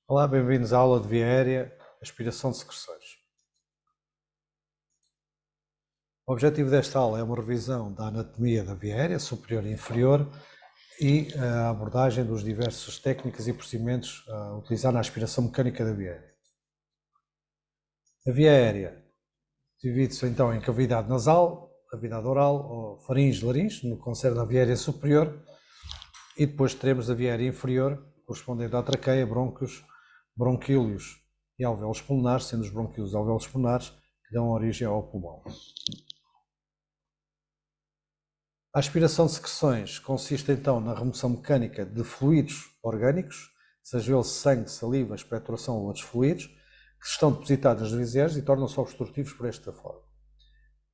Olá, bem-vindos à aula de via aérea, aspiração de secreções. O objetivo desta aula é uma revisão da anatomia da via aérea superior e inferior e a abordagem dos diversas técnicas e procedimentos a utilizar na aspiração mecânica da via aérea. A via aérea divide-se então em cavidade nasal, cavidade oral ou faringe-laringe, no que concerne à via aérea superior, e depois teremos a via aérea inferior, correspondente à traqueia, brônquios, bronquíolos e alvéolos pulmonares, sendo os bronquíolos e alvéolos pulmonares que dão origem ao pulmão. A aspiração de secreções consiste então na remoção mecânica de fluidos orgânicos, seja eles sangue, saliva, expectoração ou outros fluidos, que estão depositados nas viseiras e tornam-se obstrutivos por esta forma.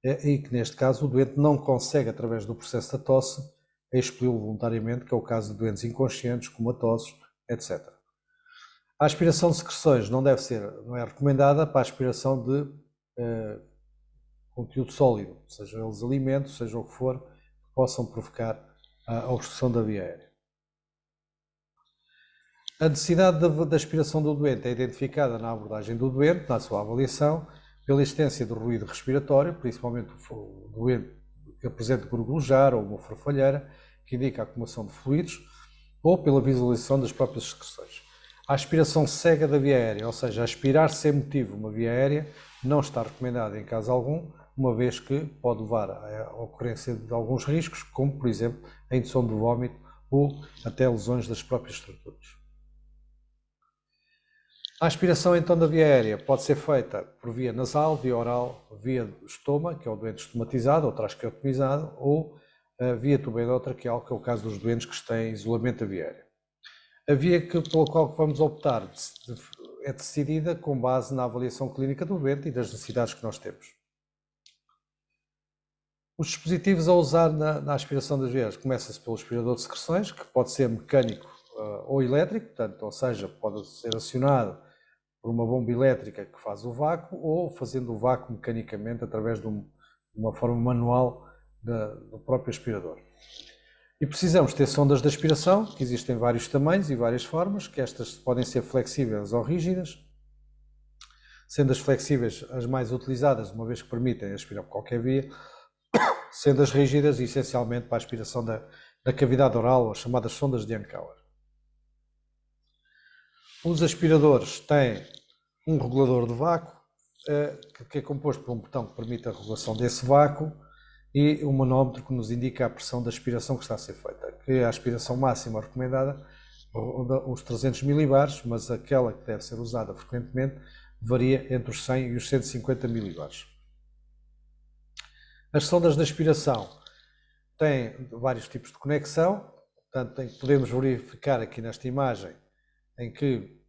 E que neste caso o doente não consegue, através do processo da tosse, expeli-lo voluntariamente, que é o caso de doentes inconscientes, comatosos, etc. A aspiração de secreções não é recomendada para a aspiração de conteúdo sólido, seja eles alimentos, seja o que for, que possam provocar a obstrução da via aérea. A necessidade da aspiração do doente é identificada na abordagem do doente, na sua avaliação, pela existência de ruído respiratório, principalmente o doente que apresenta gorgojar ou uma farfalheira, que indica a acumulação de fluidos, ou pela visualização das próprias secreções. A aspiração cega da via aérea, ou seja, aspirar sem motivo uma via aérea, não está recomendada em caso algum, uma vez que pode levar à ocorrência de alguns riscos, como, por exemplo, a indução de vômito ou até lesões das próprias estruturas. A aspiração então da via aérea pode ser feita por via nasal, via oral, via estoma, que é o doente estomatizado ou traqueotomizado, ou via tuboendotraqueal, que é o caso dos doentes que têm isolamento da via aérea. A via pela qual vamos optar é decidida com base na avaliação clínica do doente e das necessidades que nós temos. Os dispositivos a usar na aspiração das vias começa-se pelo aspirador de secreções, que pode ser mecânico ou elétrico, portanto, ou seja, pode ser acionado por uma bomba elétrica que faz o vácuo ou fazendo o vácuo mecanicamente através de uma forma manual do próprio aspirador. E precisamos ter sondas de aspiração, que existem vários tamanhos e várias formas, que estas podem ser flexíveis ou rígidas, sendo as flexíveis as mais utilizadas, uma vez que permitem aspirar por qualquer via, sendo as rígidas essencialmente para a aspiração da cavidade oral, as chamadas sondas de Yankauer. Os aspiradores têm um regulador de vácuo, que é composto por um botão que permite a regulação desse vácuo e um manómetro que nos indica a pressão da aspiração que está a ser feita, que a aspiração máxima recomendada os 300 milibares, mas aquela que deve ser usada frequentemente varia entre os 100 e os 150 milibares. As sondas de aspiração têm vários tipos de conexão, portanto podemos verificar aqui nesta imagem em que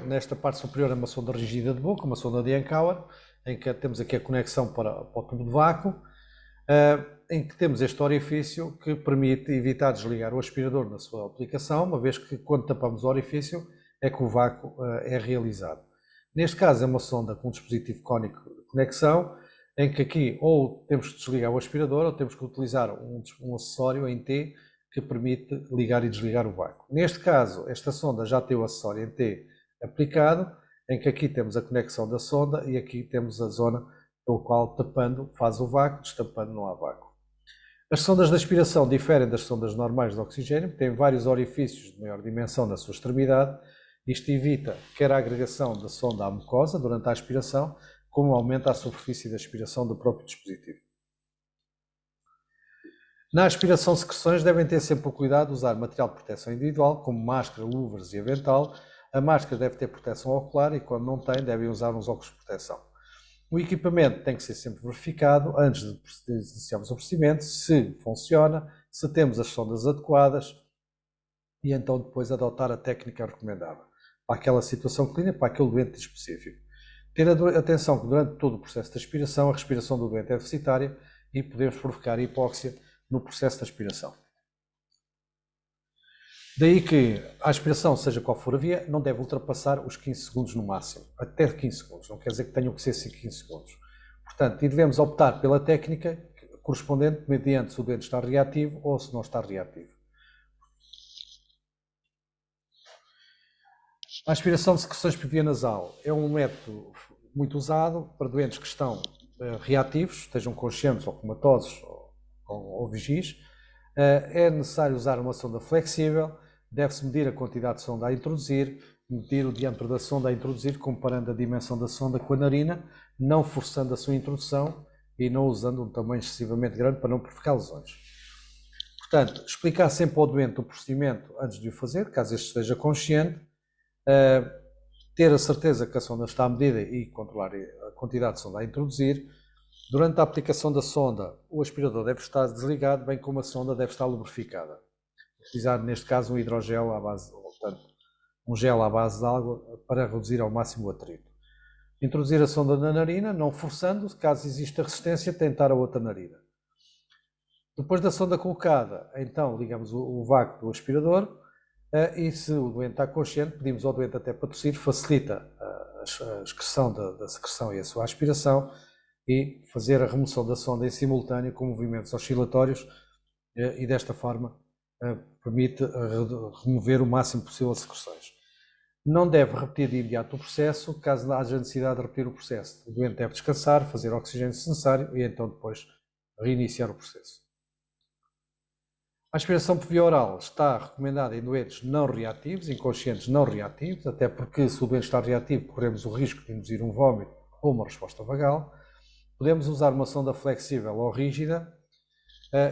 nesta parte superior é uma sonda rígida de boca, uma sonda de Yankauer, em que temos aqui a conexão para o tubo de vácuo, em que temos este orifício que permite evitar desligar o aspirador na sua aplicação, uma vez que quando tapamos o orifício é que o vácuo é realizado. Neste caso é uma sonda com um dispositivo cónico de conexão, em que aqui ou temos que desligar o aspirador ou temos que utilizar um acessório em T que permite ligar e desligar o vácuo. Neste caso, esta sonda já tem o acessório em T aplicado, em que aqui temos a conexão da sonda e aqui temos a zona pelo qual tapando faz o vácuo, destapando não há vácuo. As sondas de aspiração diferem das sondas normais de oxigênio, têm vários orifícios de maior dimensão na sua extremidade. Isto evita quer a agregação da sonda à mucosa durante a aspiração, como aumenta a superfície de aspiração do próprio dispositivo. Na aspiração de secreções devem ter sempre o cuidado de usar material de proteção individual, como máscara, luvas e avental. A máscara deve ter proteção ocular e, quando não tem, devem usar uns óculos de proteção. O equipamento tem que ser sempre verificado antes de iniciarmos o procedimento, se funciona, se temos as sondas adequadas e então depois adotar a técnica recomendada para aquela situação clínica, para aquele doente específico. Ter atenção que durante todo o processo de aspiração, a respiração do doente é deficitária e podemos provocar hipóxia no processo de aspiração. Daí que a aspiração, seja qual for a via, não deve ultrapassar os 15 segundos no máximo, até 15 segundos, não quer dizer que tenham que ser 15 segundos. Portanto, e devemos optar pela técnica correspondente mediante se o doente está reativo ou se não está reativo. A aspiração de secreções por via nasal é um método muito usado para doentes que estão reativos, estejam conscientes ou comatosos ou vigis. É necessário usar uma sonda flexível, deve-se medir a quantidade de sonda a introduzir, medir o diâmetro da sonda a introduzir, comparando a dimensão da sonda com a narina, não forçando a sua introdução e não usando um tamanho excessivamente grande para não provocar lesões. Portanto, explicar sempre ao doente o procedimento antes de o fazer, caso este esteja consciente, ter a certeza que a sonda está medida e controlar a quantidade de sonda a introduzir. Durante a aplicação da sonda, o aspirador deve estar desligado, bem como a sonda deve estar lubrificada. Utilizar, neste caso, um hidrogel à base, portanto, um gel à base de água para reduzir ao máximo o atrito. Introduzir a sonda na narina, não forçando, caso exista resistência, tentar a outra narina. Depois da sonda colocada, então ligamos o vácuo do aspirador e se o doente está consciente, pedimos ao doente até para tossir, facilita a excreção da secreção e a sua aspiração e fazer a remoção da sonda em simultâneo com movimentos oscilatórios e desta forma permite remover o máximo possível as secreções. Não deve repetir de imediato o processo, caso haja necessidade de repetir o processo. O doente deve descansar, fazer o oxigênio se necessário e então depois reiniciar o processo. A aspiração por via oral está recomendada em doentes não reativos, inconscientes não reativos, até porque se o doente está reativo corremos o risco de induzir um vômito ou uma resposta vagal. Podemos usar uma sonda flexível ou rígida.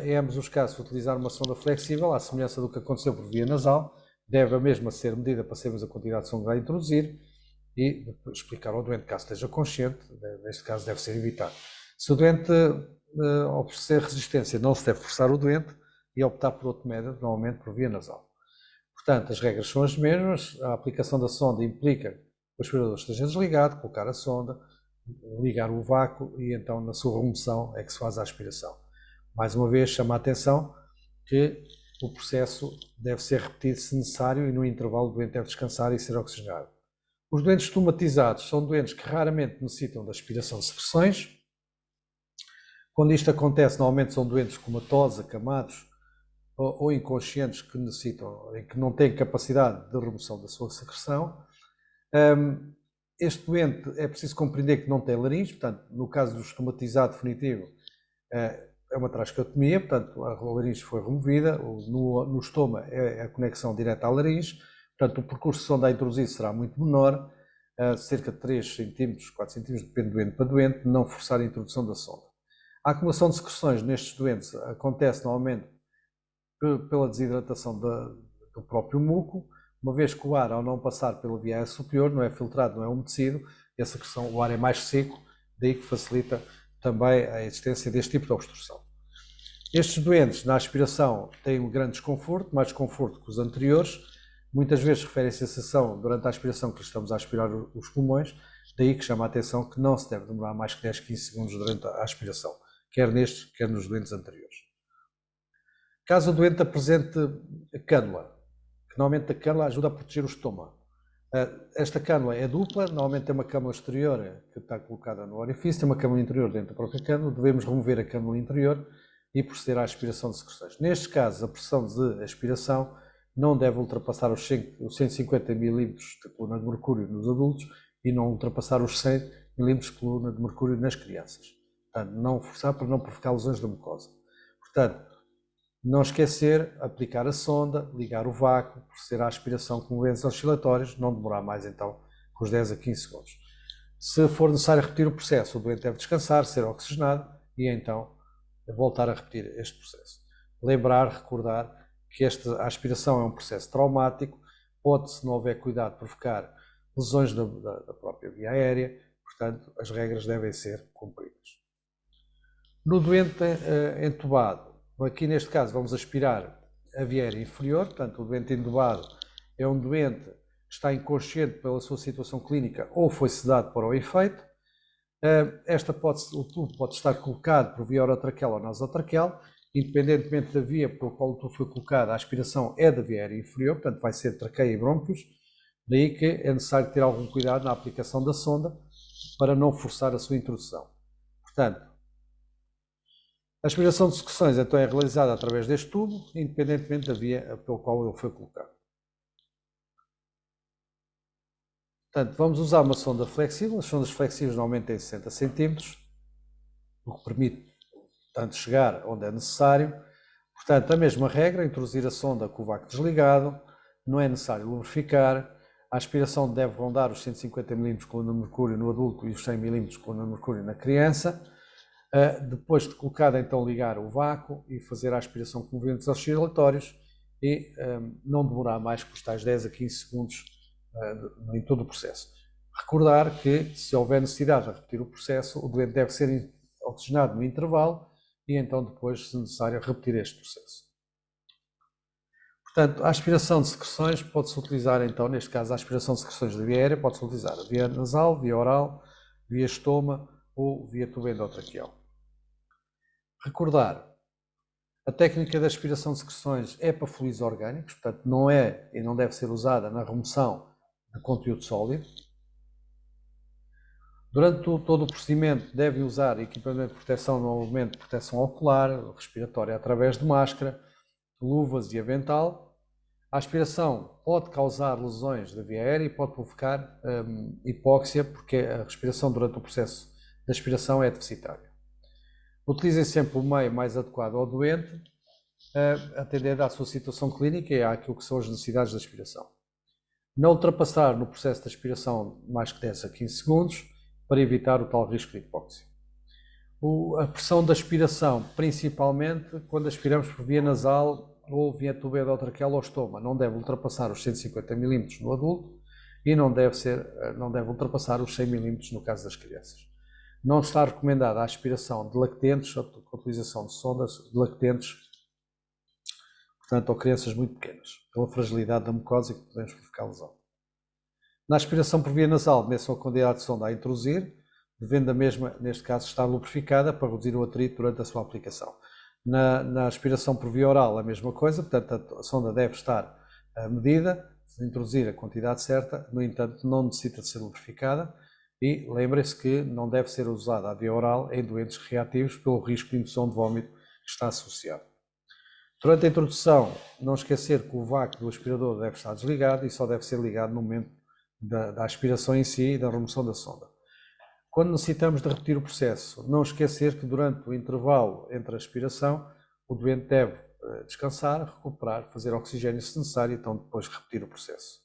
Em ambos os casos, utilizar uma sonda flexível, à semelhança do que aconteceu por via nasal, deve a mesma ser medida para sabermos a quantidade de sonda a introduzir e explicar ao doente, caso esteja consciente, neste caso deve ser evitado. Se o doente oferecer resistência, não se deve forçar o doente e optar por outro método, normalmente por via nasal. Portanto, as regras são as mesmas, a aplicação da sonda implica que o aspirador esteja desligado, colocar a sonda, ligar o vácuo e então na sua remoção é que se faz a aspiração. Mais uma vez, chama a atenção que o processo deve ser repetido se necessário e no intervalo o doente deve descansar e ser oxigenado. Os doentes estomatizados são doentes que raramente necessitam de aspiração de secreções. Quando isto acontece, normalmente são doentes comatosos, acamados ou inconscientes que necessitam, que não têm capacidade de remoção da sua secreção. Este doente é preciso compreender que não tem laringe, portanto, no caso do estomatizado definitivo, é uma traqueotomia, portanto, a laringe foi removida, no estômago é a conexão direta à laringe, portanto, o percurso de sonda a introduzir será muito menor, cerca de 3 cm, 4 cm, depende de doente para doente, não forçar a introdução da sonda. A acumulação de secreções nestes doentes acontece normalmente pela desidratação do próprio muco, uma vez que o ar, ao não passar pela via aérea superior, não é filtrado, não é umedecido, e a secreção, o ar é mais seco, daí que facilita também a existência deste tipo de obstrução. Estes doentes, na aspiração, têm um grande desconforto, mais desconforto que os anteriores, muitas vezes referem a sensação durante a aspiração que estamos a aspirar os pulmões, daí que chama a atenção que não se deve demorar mais que 10, 15 segundos durante a aspiração, quer nestes, quer nos doentes anteriores. Caso o doente apresente cânula, que normalmente a cânula ajuda a proteger o estômago. Esta cânula é dupla, normalmente tem uma cânula exterior que está colocada no orifício, tem uma cânula interior dentro da própria cânula, devemos remover a cânula interior e proceder à aspiração de secreções. Nestes casos, a pressão de aspiração não deve ultrapassar os 150 ml de coluna de mercúrio nos adultos e não ultrapassar os 100 ml de coluna de mercúrio nas crianças. Portanto, não forçar para não provocar lesões da mucosa. Portanto, não esquecer, aplicar a sonda, ligar o vácuo, proceder à aspiração com movimentos oscilatórios, não demorar mais então que os 10 a 15 segundos. Se for necessário repetir o processo, o doente deve descansar, ser oxigenado e então voltar a repetir este processo. Lembrar, recordar que esta aspiração é um processo traumático, pode, se não houver cuidado, provocar lesões da própria via aérea, portanto, as regras devem ser cumpridas. No doente entubado, aqui neste caso vamos aspirar a via aérea inferior, portanto o doente entubado é um doente que está inconsciente pela sua situação clínica ou foi sedado para o efeito. O tubo pode estar colocado por via orotraqueal ou nasotraqueal, independentemente da via pela qual o tubo foi colocado, a aspiração é da via aérea inferior, portanto vai ser traqueia e brônquios, daí que é necessário ter algum cuidado na aplicação da sonda para não forçar a sua introdução. Portanto, a aspiração de secreções então é realizada através deste tubo, independentemente da via pelo qual ele foi colocado. Portanto, vamos usar uma sonda flexível. As sondas flexíveis normalmente têm 60 centímetros, o que permite, portanto, chegar onde é necessário. Portanto, a mesma regra, introduzir a sonda com o vácuo desligado, não é necessário lubrificar, a aspiração deve rondar os 150 mm de coluna de mercúrio no adulto e os 100 mm de coluna de mercúrio na criança. Depois de colocada, então ligar o vácuo e fazer a aspiração com movimentos oscilatórios e não demorar mais que os tais 10 a 15 segundos em todo o processo. Recordar que, se houver necessidade de repetir o processo, o doente deve ser oxigenado no intervalo e então depois, se necessário, repetir este processo. Portanto, a aspiração de secreções pode-se utilizar, então, neste caso, a aspiração de secreções de via aérea pode-se utilizar via nasal, via oral, via estoma ou via tubo endotraqueal. Recordar, a técnica de aspiração de secreções é para fluidos orgânicos, portanto, não é e não deve ser usada na remoção de conteúdo sólido. Durante todo o procedimento, deve usar equipamento de proteção, normalmente proteção ocular, respiratória através de máscara, luvas e avental. A aspiração pode causar lesões da via aérea e pode provocar hipóxia, porque a respiração durante o processo de aspiração é deficitária. Utilizem sempre o meio mais adequado ao doente, atendendo à sua situação clínica e àquilo que são as necessidades de aspiração. Não ultrapassar no processo de aspiração mais que 10 a 15 segundos, para evitar o tal risco de hipóxia. A pressão da aspiração, principalmente quando aspiramos por via nasal ou via tubo endotraqueal ou estoma, não deve ultrapassar os 150 mm no adulto e não deve ultrapassar os 100 mm no caso das crianças. Não está recomendada a aspiração de lactentes, a utilização de sondas de lactentes, portanto, ou crianças muito pequenas, pela fragilidade da mucosa e que podemos provocar lesão. Na aspiração por via nasal, meçam a quantidade de sonda a introduzir, devendo a mesma, neste caso, estar lubrificada para reduzir o atrito durante a sua aplicação. Na aspiração por via oral, a mesma coisa, portanto, a sonda deve estar medida, introduzir a quantidade certa, no entanto, não necessita de ser lubrificada e lembrem-se que não deve ser usada a via oral em doentes reativos pelo risco de indução de vômito que está associado. Durante a introdução, não esquecer que o vácuo do aspirador deve estar desligado e só deve ser ligado no momento da aspiração em si e da remoção da sonda. Quando necessitamos de repetir o processo, não esquecer que durante o intervalo entre a aspiração, o doente deve descansar, recuperar, fazer oxigênio se necessário e então depois repetir o processo.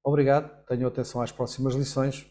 Obrigado, tenham atenção às próximas lições.